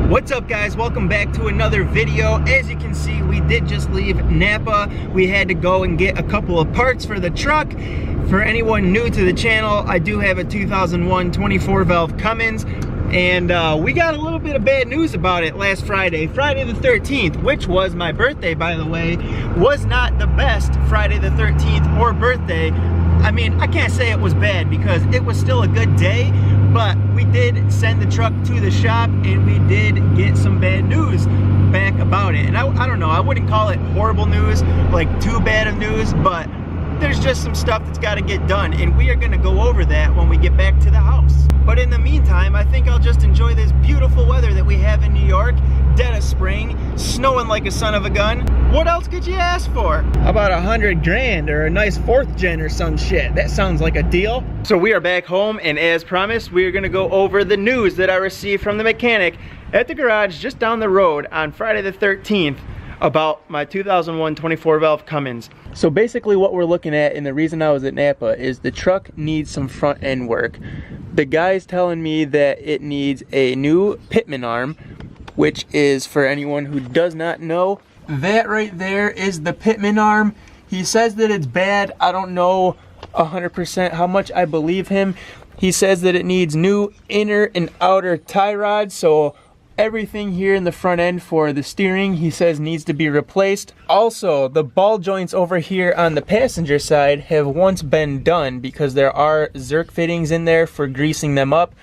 What's up, guys? Welcome back to another video. As you can see, we did just leave Napa. We had to go and get a couple of parts for the truck. For anyone new to the channel, I do have a 2001 24 valve Cummins, and we got a little bit of bad news about it last Friday the 13th, which was my birthday, by the way. Was not the best Friday the 13th or birthday. I mean, I can't say it was bad because it was still a good day, but we did send the truck to the shop and we did get some bad news back about it. And I don't know, I wouldn't call it horrible news, like too bad of news, but there's just some stuff that's got to get done, and we are going to go over that when we get back to the house. But in the meantime, I think I'll just enjoy this beautiful weather that we have in New York. Dead of spring, snowing like a son of a gun. What else could you ask for? How about 100 grand or a nice 4th gen or some shit? That sounds like a deal. So we are back home, and as promised, we are going to go over the news that I received from the mechanic at the garage just down the road on Friday the 13th about my 2001 24 valve Cummins. So basically what we're looking at, and the reason I was at Napa, is the truck needs some front end work. The guy's telling me that it needs a new pitman arm, which is, for anyone who does not know, that right there is the pitman arm. He says that it's bad. I don't know 100% how much I believe him. He says that it needs new inner and outer tie rods, so everything here in the front end for the steering, he says, needs to be replaced. Also, the ball joints over here on the passenger side have once been done because there are Zerk fittings in there for greasing them up.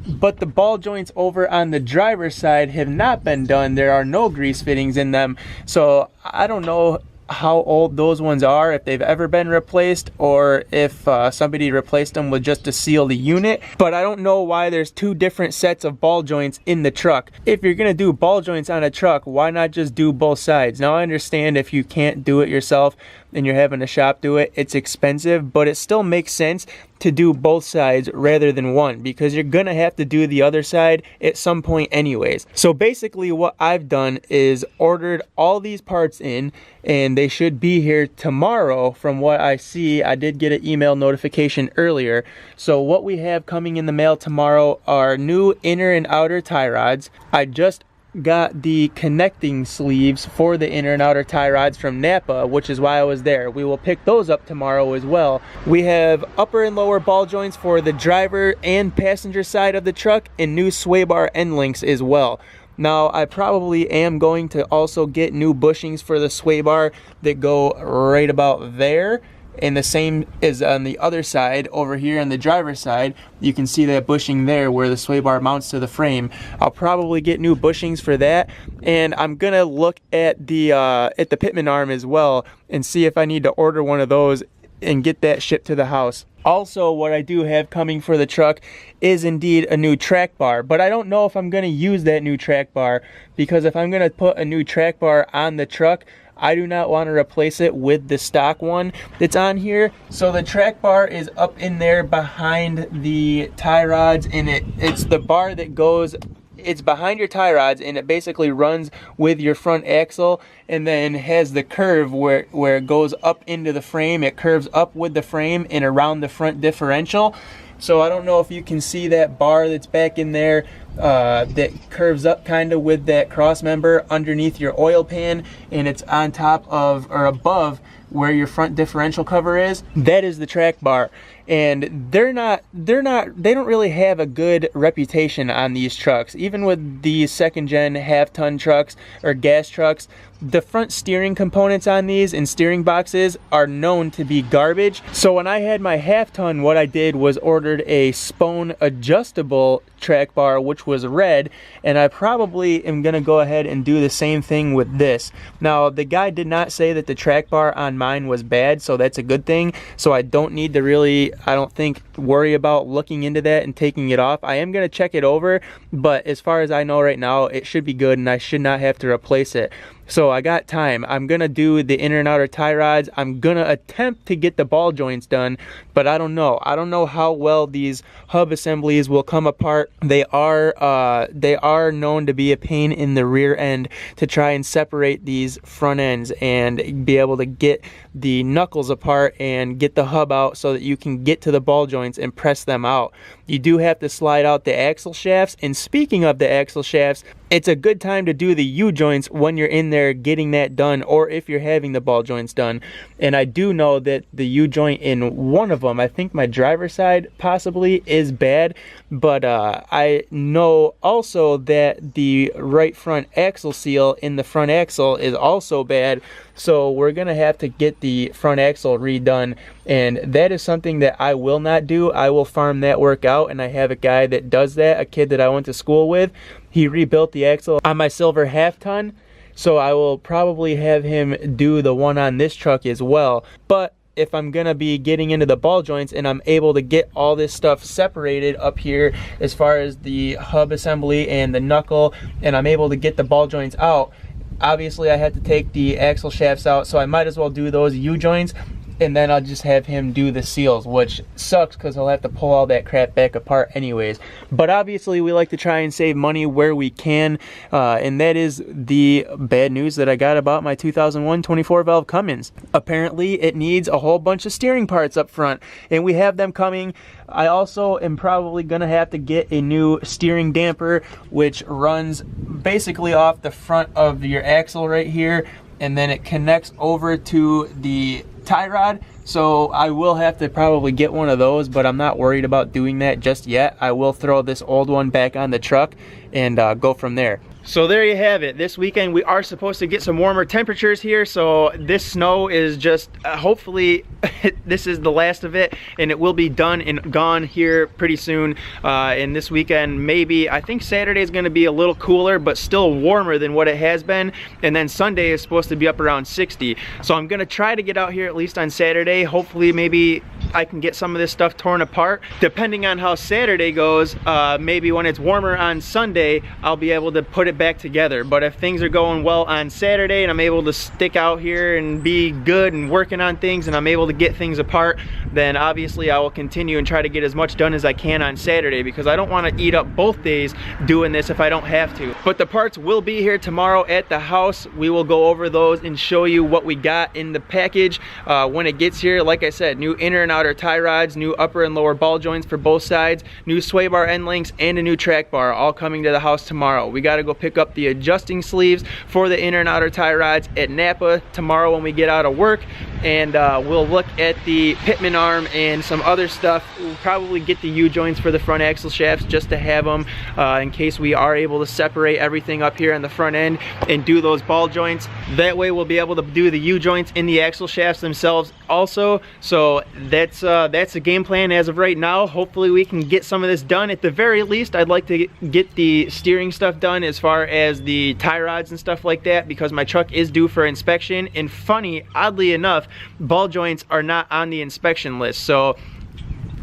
But the ball joints over on the driver's side have not been done. There are no grease fittings in them. So I don't know how old those ones are, if they've ever been replaced, or if somebody replaced them with just to seal the unit. But I don't know why there's two different sets of ball joints in the truck. If you're gonna do ball joints on a truck, why not just do both sides? Now I understand if you can't do it yourself and you're having a shop do it, it's expensive, but it still makes sense to do both sides rather than one, because you're gonna have to do the other side at some point anyways. So basically what I've done is ordered all these parts in, and they should be here tomorrow from what I see. I did get an email notification earlier. So what we have coming in the mail tomorrow are new inner and outer tie rods. I just got the connecting sleeves for the inner and outer tie rods from Napa, which is why I was there. We will pick those up tomorrow as well. We have upper and lower ball joints for the driver and passenger side of the truck, and new sway bar end links as well. Now I probably am going to also get new bushings for the sway bar that go right about there. And the same is on the other side, over here on the driver's side. You can see that bushing there where the sway bar mounts to the frame. I'll probably get new bushings for that, and I'm gonna look at the pitman arm as well and see if I need to order one of those and get that shipped to the house. Also, what I do have coming for the truck is indeed a new track bar, but I don't know if I'm gonna use that new track bar, because if I'm gonna put a new track bar on the truck, I do not want to replace it with the stock one that's on here. So the track bar is up in there behind the tie rods, and it's the bar that goes, it's behind your tie rods, and it basically runs with your front axle, and then has the curve where it goes up into the frame. It curves up with the frame and around the front differential. So I don't know if you can see that bar that's back in there that curves up kind of with that cross member underneath your oil pan, and it's on top of or above where your front differential cover is. That is the track bar. and they don't really have a good reputation on these trucks. Even with these second gen half-ton trucks or gas trucks, the front steering components on these and steering boxes are known to be garbage. So when I had my half-ton, what I did was ordered a Spone adjustable track bar, which was red, and I probably am gonna go ahead and do the same thing with this. Now, the guy did not say that the track bar on mine was bad, so that's a good thing. So I don't need to really, I don't think, worry about looking into that and taking it off. I am gonna check it over, but as far as I know right now, it should be good and I should not have to replace it. So I got time. I'm gonna do the inner and outer tie rods. I'm gonna attempt to get the ball joints done, but I don't know. I don't know how well these hub assemblies will come apart. They are known to be a pain in the rear end to try and separate these front ends and be able to get the knuckles apart and get the hub out so that you can get to the ball joints and press them out. You do have to slide out the axle shafts, and speaking of the axle shafts, it's a good time to do the U-joints when you're in there getting that done, or if you're having the ball joints done. And I do know that the U-joint in one of them, I think my driver's side possibly, is bad, but I know also that the right front axle seal in the front axle is also bad. So we're gonna have to get the front axle redone, and that is something that I will not do. I will farm that work out, and I have a guy that does that, a kid that I went to school with. He rebuilt the axle on my silver half-ton, so I will probably have him do the one on this truck as well. But if I'm gonna be getting into the ball joints and I'm able to get all this stuff separated up here as far as the hub assembly and the knuckle, and I'm able to get the ball joints out, obviously I had to take the axle shafts out, so I might as well do those U-joints, and then I'll just have him do the seals, which sucks because he'll have to pull all that crap back apart anyways. But obviously we like to try and save money where we can, and that is the bad news that I got about my 2001 24 valve Cummins. Apparently it needs a whole bunch of steering parts up front, and we have them coming. I also am probably gonna have to get a new steering damper, which runs basically off the front of your axle right here, and then it connects over to the tie rod. So I will have to probably get one of those, but I'm not worried about doing that just yet. I will throw this old one back on the truck and go from there. So there you have it. This weekend we are supposed to get some warmer temperatures here, so this snow is just hopefully this is the last of it, and it will be done and gone here pretty soon. And this weekend, maybe, I think Saturday is going to be a little cooler but still warmer than what it has been, and then Sunday is supposed to be up around 60. So I'm going to try to get out here at least on Saturday. Hopefully maybe I can get some of this stuff torn apart. Depending on how Saturday goes, maybe when it's warmer on Sunday, I'll be able to put it back together. But if things are going well on Saturday and I'm able to stick out here and be good and working on things and I'm able to get things apart, then obviously I will continue and try to get as much done as I can on Saturday, because I don't want to eat up both days doing this if I don't have to. But the parts will be here tomorrow at the house. We will go over those and show you what we got in the package when it gets here. Like I said, new inner and outer tie rods, new upper and lower ball joints for both sides, new sway bar end links, and a new track bar, all coming to the house tomorrow. We got to go pick up the adjusting sleeves for the inner and outer tie rods at Napa tomorrow when we get out of work, and we'll look at the pitman arm and some other stuff. We'll probably get the U-joints for the front axle shafts just to have them in case we are able to separate everything up here on the front end and do those ball joints. That way we'll be able to do the U-joints in the axle shafts themselves also. So that's the game plan as of right now. Hopefully we can get some of this done. At the very least, I'd like to get the steering stuff done as far as the tie rods and stuff like that, because my truck is due for inspection. And funny, oddly enough, ball joints are not on the inspection list, so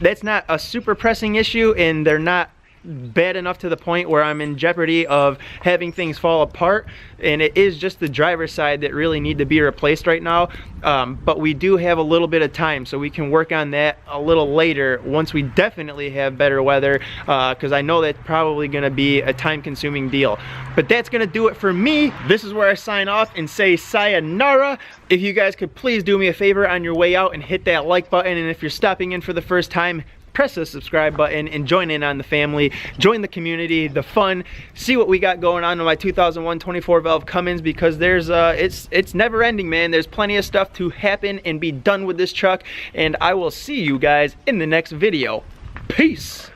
that's not a super pressing issue, and they're not bad enough to the point where I'm in jeopardy of having things fall apart. And it is just the driver's side that really need to be replaced right now, but we do have a little bit of time, so we can work on that a little later once we definitely have better weather, because I know that's probably going to be a time-consuming deal. But that's going to do it for me. This is where I sign off and say sayonara. If you guys could please do me a favor on your way out and hit that like button, and if you're stopping in for the first time, press the subscribe button and join in on the family, join the community, the fun, see what we got going on in my 2001 24 valve Cummins, because there's it's never ending, man. There's plenty of stuff to happen and be done with this truck, and I will see you guys in the next video. Peace.